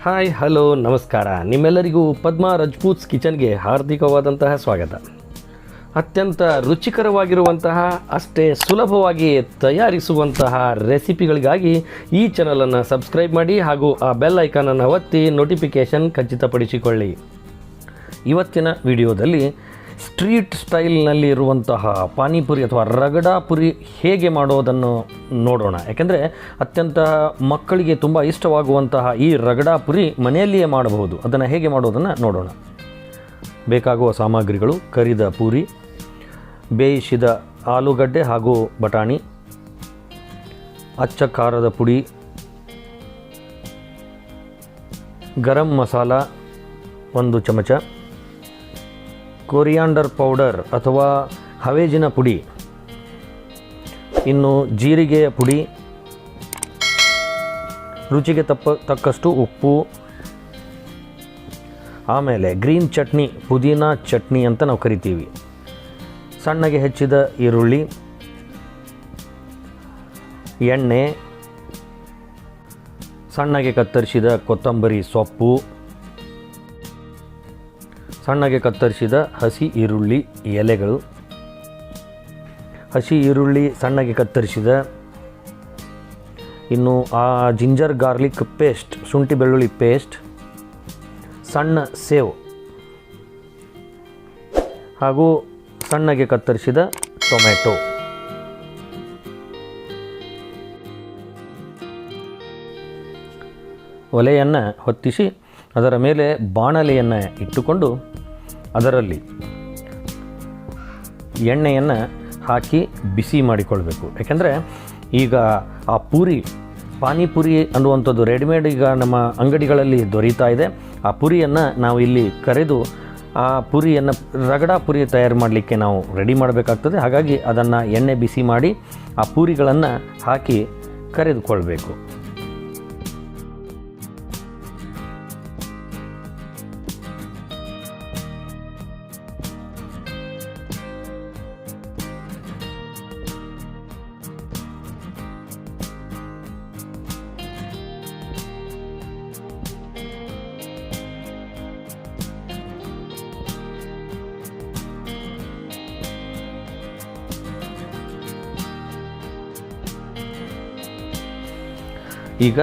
Hi hello ನಮಸ್ಕಾರ. ನಿಮ್ಮೆಲ್ಲರಿಗೂ ಪದ್ಮಾ ರಾಜ್ಪೂಟ್ಸ್ ಕಿಚನ್ಗೆ ಹಾರ್ದಿಕವಾದಂತಹ ಸ್ವಾಗತ. ಅತ್ಯಂತ ರುಚಿಕರವಾಗಿರುವಂತಹ ಅಷ್ಟೇ ಸುಲಭವಾಗಿ ತಯಾರಿಸುವಂತಹ ರೆಸಿಪಿಗಳಿಗಾಗಿ ಈ ಚಾನಲನ್ನು ಸಬ್ಸ್ಕ್ರೈಬ್ ಮಾಡಿ ಹಾಗೂ ಆ ಬೆಲ್ ಐಕಾನನ್ನು ಒತ್ತಿ ನೋಟಿಫಿಕೇಷನ್ ಖಚಿತಪಡಿಸಿಕೊಳ್ಳಿ. ಇವತ್ತಿನ ವಿಡಿಯೋದಲ್ಲಿ ಸ್ಟ್ರೀಟ್ ಸ್ಟೈಲ್ನಲ್ಲಿ ಇರುವಂತಹ ಪಾನಿಪುರಿ ಅಥವಾ ರಗಡಾ ಪುರಿ ಹೇಗೆ ಮಾಡೋದನ್ನು ನೋಡೋಣ. ಯಾಕೆಂದರೆ ಅತ್ಯಂತ ಮಕ್ಕಳಿಗೆ ತುಂಬ ಇಷ್ಟವಾಗುವಂತಹ ಈ ರಗಡಾ ಪುರಿ ಮನೆಯಲ್ಲಿಯೇ ಮಾಡಬಹುದು. ಅದನ್ನು ಹೇಗೆ ಮಾಡೋದನ್ನು ನೋಡೋಣ. ಬೇಕಾಗುವ ಸಾಮಗ್ರಿಗಳು: ಕರಿದ ಪೂರಿ, ಬೇಯಿಸಿದ ಆಲೂಗಡ್ಡೆ ಹಾಗೂ ಬಟಾಣಿ, ಅಚ್ಚ ಖಾರದ ಪುಡಿ, ಗರಂ ಮಸಾಲ 1 ಚಮಚ, ಕೊರಿಯಾಂಡರ್ ಪೌಡರ್ ಅಥವಾ ಹವೇಜಿನ ಪುಡಿ, ಇನ್ನು ಜೀರಿಗೆಯ ಪುಡಿ, ರುಚಿಗೆ ತಕ್ಕಷ್ಟು ಉಪ್ಪು, ಆಮೇಲೆ ಗ್ರೀನ್ ಚಟ್ನಿ, ಪುದೀನಾ ಚಟ್ನಿ ಅಂತ ನಾವು ಕರಿತೀವಿ, ಸಣ್ಣಗೆ ಹೆಚ್ಚಿದ ಈರುಳ್ಳಿ, ಎಣ್ಣೆ, ಸಣ್ಣಗೆ ಕತ್ತರಿಸಿದ ಕೊತ್ತಂಬರಿ ಸೊಪ್ಪು, ಸಣ್ಣಗೆ ಕತ್ತರಿಸಿದ ಹಸಿ ಈರುಳ್ಳಿ ಎಲೆಗಳು, ಹಸಿ ಈರುಳ್ಳಿ ಸಣ್ಣಗೆ ಕತ್ತರಿಸಿದ, ಇನ್ನು ಜಿಂಜರ್ ಗಾರ್ಲಿಕ್ ಪೇಸ್ಟ್, ಶುಂಠಿ ಬೆಳ್ಳುಳ್ಳಿ ಪೇಸ್ಟ್, ಸಣ್ಣ ಸೇವ್ ಹಾಗೂ ಸಣ್ಣಗೆ ಕತ್ತರಿಸಿದ ಟೊಮೆಟೊ. ಒಲೆಯನ್ನು ಹೊತ್ತಿಸಿ ಅದರ ಮೇಲೆ ಬಾಣಲೆಯನ್ನು ಇಟ್ಟುಕೊಂಡು ಅದರಲ್ಲಿ ಎಣ್ಣೆಯನ್ನು ಹಾಕಿ ಬಿಸಿ ಮಾಡಿಕೊಳ್ಬೇಕು. ಯಾಕೆಂದರೆ ಈಗ ಆ ಪೂರಿ, ಪಾನಿಪುರಿ ಅನ್ನುವಂಥದ್ದು ರೆಡಿಮೇಡ್ ಈಗ ನಮ್ಮ ಅಂಗಡಿಗಳಲ್ಲಿ ದೊರೀತಾ ಇದೆ. ಆ ಪುರಿಯನ್ನು ನಾವು ಇಲ್ಲಿ ಕರೆದು ಆ ಪುರಿಯನ್ನು ರಗಡಾ ಪುರಿ ತಯಾರು ಮಾಡಲಿಕ್ಕೆ ನಾವು ರೆಡಿ ಮಾಡಬೇಕಾಗ್ತದೆ. ಹಾಗಾಗಿ ಅದನ್ನು ಎಣ್ಣೆ ಬಿಸಿ ಮಾಡಿ ಆ ಪೂರಿಗಳನ್ನು ಹಾಕಿ ಕರೆದುಕೊಳ್ಬೇಕು. ಈಗ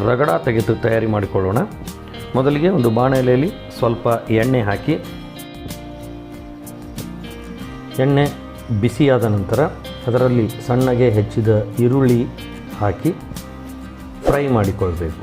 ರಗಡ ತೆಗೆದು ತಯಾರಿ ಮಾಡಿಕೊಳ್ಳೋಣ. ಮೊದಲಿಗೆ ಒಂದು ಬಾಣಲೆಯಲ್ಲಿ ಸ್ವಲ್ಪ ಎಣ್ಣೆ ಹಾಕಿ, ಎಣ್ಣೆ ಬಿಸಿಯಾದ ನಂತರ ಅದರಲ್ಲಿ ಸಣ್ಣಗೆ ಹೆಚ್ಚಿದ ಈರುಳ್ಳಿ ಹಾಕಿ ಫ್ರೈ ಮಾಡಿಕೊಳ್ಬೇಕು.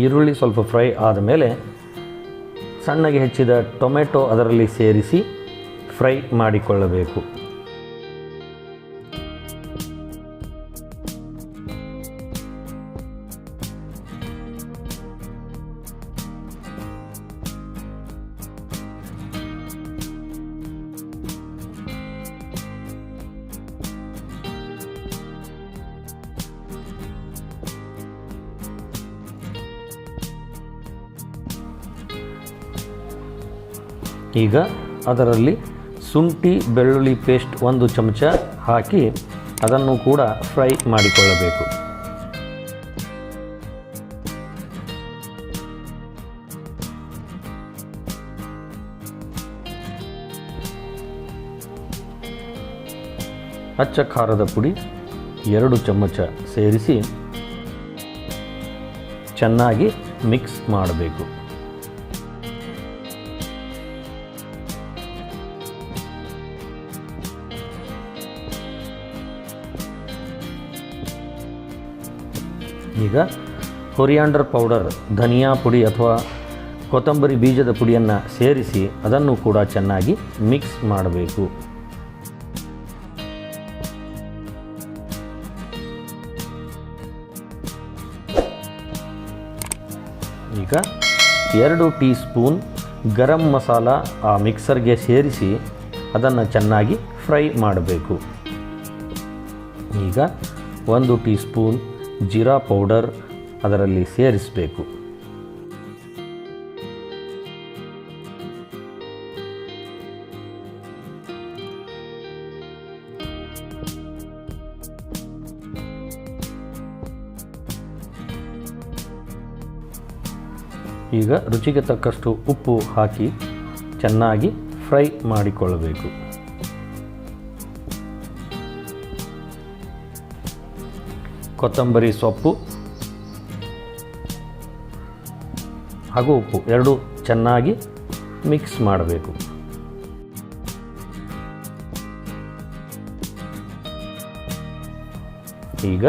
ಈರುಳ್ಳಿ ಸ್ವಲ್ಪ ಫ್ರೈ ಆದ ಮೇಲೆ ಸಣ್ಣಗೆ ಹೆಚ್ಚಿದ ಟೊಮೆಟೊ ಅದರಲ್ಲಿ ಸೇರಿಸಿ ಫ್ರೈ ಮಾಡಿಕೊಳ್ಳಬೇಕು. ಈಗ ಅದರಲ್ಲಿ ಶುಂಠಿ ಬೆಳ್ಳುಳ್ಳಿ ಪೇಸ್ಟ್ 1 ಚಮಚ ಹಾಕಿ ಅದನ್ನು ಕೂಡ ಫ್ರೈ ಮಾಡಿಕೊಳ್ಳಬೇಕು. ಅಚ್ಚ ಖಾರದ ಪುಡಿ 2 ಚಮಚ ಸೇರಿಸಿ ಚೆನ್ನಾಗಿ ಮಿಕ್ಸ್ ಮಾಡಬೇಕು. ಈಗ ಕೊರಿಯಾಂಡರ್ ಪೌಡರ್, ಧನಿಯಾ ಪುಡಿ ಅಥವಾ ಕೊತ್ತಂಬರಿ ಬೀಜದ ಪುಡಿಯನ್ನು ಸೇರಿಸಿ ಅದನ್ನು ಕೂಡ ಚೆನ್ನಾಗಿ ಮಿಕ್ಸ್ ಮಾಡಬೇಕು. ಈಗ 2 ಟೀ ಸ್ಪೂನ್ ಗರಂ ಮಸಾಲ ಆ ಮಿಕ್ಸರ್ಗೆ ಸೇರಿಸಿ ಅದನ್ನು ಚೆನ್ನಾಗಿ ಫ್ರೈ ಮಾಡಬೇಕು. ಈಗ 1 ಟೀ ಸ್ಪೂನ್ ಜೀರಾ ಪೌಡರ್ ಅದರಲ್ಲಿ ಸೇರಿಸಬೇಕು. ಈಗ ರುಚಿಗೆ ತಕ್ಕಷ್ಟು ಉಪ್ಪು ಹಾಕಿ ಚೆನ್ನಾಗಿ ಫ್ರೈ ಮಾಡಿಕೊಳ್ಳಬೇಕು. ಕೊತ್ತಂಬರಿ ಸೊಪ್ಪು ಹಾಗೂ ಉಪ್ಪು ಎರಡೂ ಚೆನ್ನಾಗಿ ಮಿಕ್ಸ್ ಮಾಡಬೇಕು. ಈಗ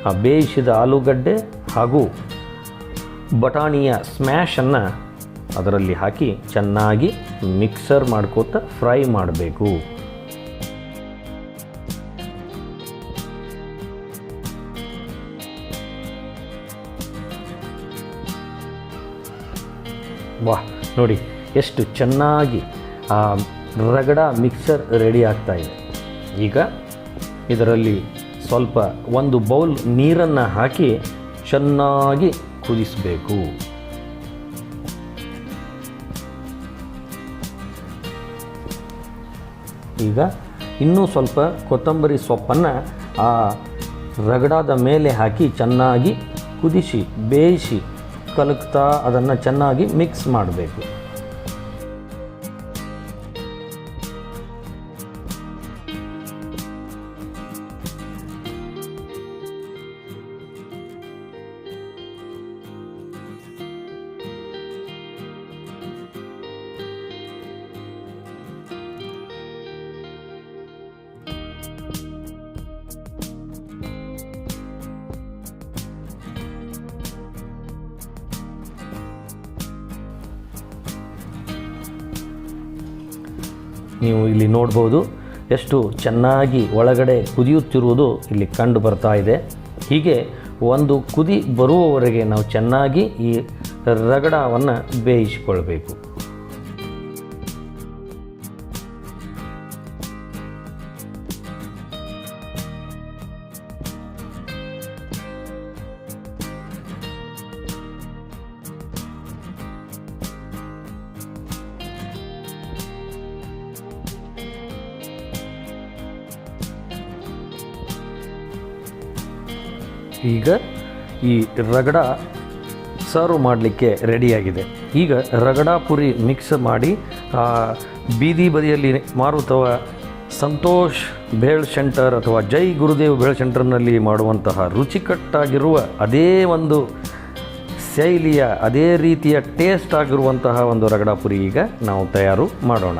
ಆ ಬೇಯಿಸಿದ ಆಲೂಗಡ್ಡೆ ಹಾಗೂ ಬಟಾಣಿಯ ಸ್ಮ್ಯಾಶನ್ನು ಅದರಲ್ಲಿ ಹಾಕಿ ಚೆನ್ನಾಗಿ ಮಿಕ್ಸರ್ ಮಾಡ್ಕೋತಾ ಫ್ರೈ ಮಾಡಬೇಕು. ವಾಹ್, ನೋಡಿ ಎಷ್ಟು ಚೆನ್ನಾಗಿ ಆ ರಗಡ ಮಿಕ್ಸರ್ ರೆಡಿ ಆಗ್ತಾ ಇದೆ. ಈಗ ಇದರಲ್ಲಿ ಸ್ವಲ್ಪ 1 ಬೌಲ್ ನೀರನ್ನು ಹಾಕಿ ಚೆನ್ನಾಗಿ ಕುದಿಸಬೇಕು. ಈಗ ಇನ್ನೂ ಸ್ವಲ್ಪ ಕೊತ್ತಂಬರಿ ಸೊಪ್ಪನ್ನು ಆ ರಗಡಾದ ಮೇಲೆ ಹಾಕಿ ಚೆನ್ನಾಗಿ ಕುದಿಸಿ ಬೇಯಿಸಿ ಕಲಕ್ತಾ ಅದನ್ನು ಚೆನ್ನಾಗಿ ಮಿಕ್ಸ್ ಮಾಡಬೇಕು. ನೀವು ಇಲ್ಲಿ ನೋಡ್ಬೋದು ಎಷ್ಟು ಚೆನ್ನಾಗಿ ಒಳಗಡೆ ಕುದಿಯುತ್ತಿರುವುದು ಇಲ್ಲಿ ಕಂಡು ಬರ್ತಾ ಇದೆ. ಹೀಗೆ ಒಂದು ಕುದಿ ಬರುವವರೆಗೆ ನಾವು ಚೆನ್ನಾಗಿ ಈ ರಗಡವನ್ನು ಬೇಯಿಸಿಕೊಳ್ಬೇಕು. ಈಗ ಈ ರಗಡ ಸರ್ವ್ ಮಾಡಲಿಕ್ಕೆ ರೆಡಿಯಾಗಿದೆ. ಈಗ ರಗಡಾ ಪುರಿ ಮಿಕ್ಸ್ ಮಾಡಿ ಬೀದಿ ಬದಿಯಲ್ಲಿ ಮಾರುತ್ತವ ಸಂತೋಷ್ ಭೇಳ್ ಸೆಂಟರ್ ಅಥವಾ ಜೈ ಗುರುದೇವ್ ಭೇಳ್ ಸೆಂಟರ್ನಲ್ಲಿ ಮಾಡುವಂತಹ ರುಚಿಕಟ್ಟಾಗಿರುವ ಅದೇ ಒಂದು ಶೈಲಿಯ ಅದೇ ರೀತಿಯ ಟೇಸ್ಟ್ ಆಗಿರುವಂತಹ ಒಂದು ರಗಡಾ ಪುರಿ ಈಗ ನಾವು ತಯಾರು ಮಾಡೋಣ.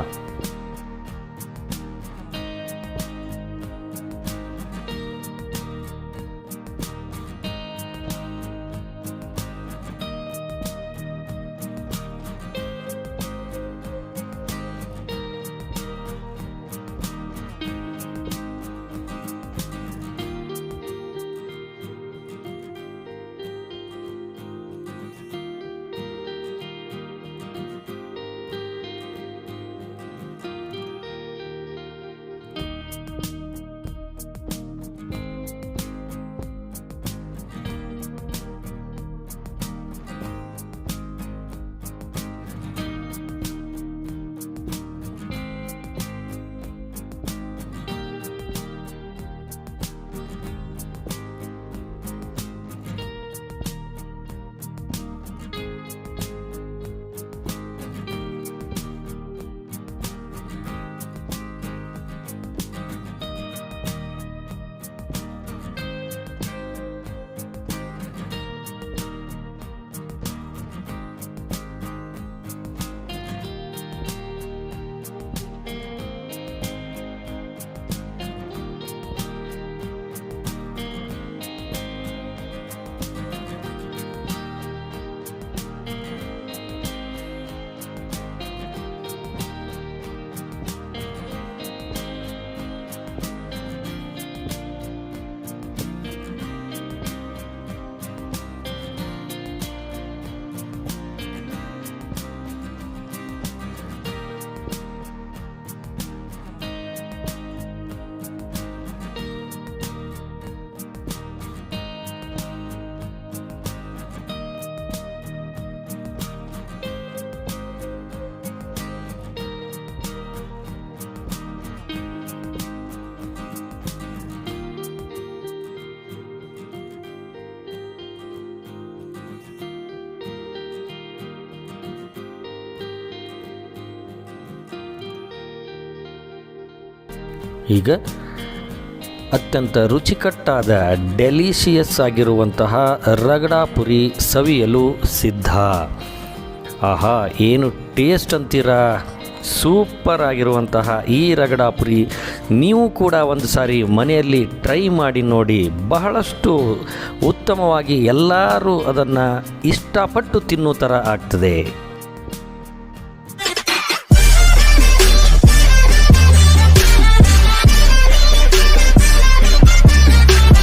ಈಗ ಅತ್ಯಂತ ರುಚಿಕಟ್ಟಾದ ಡೆಲಿಷಿಯಸ್ ಆಗಿರುವಂತಹ ರಗಡಾ ಪುರಿ ಸವಿಯಲು ಸಿದ್ಧ. ಆಹಾ, ಏನು ಟೇಸ್ಟ್ ಅಂತೀರಾ! ಸೂಪರ್ ಆಗಿರುವಂತಹ ಈ ರಗಡಾ ಪುರಿ ನೀವು ಕೂಡ ಒಂದು ಸಾರಿ ಮನೆಯಲ್ಲಿ ಟ್ರೈ ಮಾಡಿ ನೋಡಿ. ಬಹಳಷ್ಟು ಉತ್ತಮವಾಗಿ ಎಲ್ಲರೂ ಅದನ್ನು ಇಷ್ಟಪಟ್ಟು ತಿನ್ನೋ ಥರ ಆಗ್ತದೆ.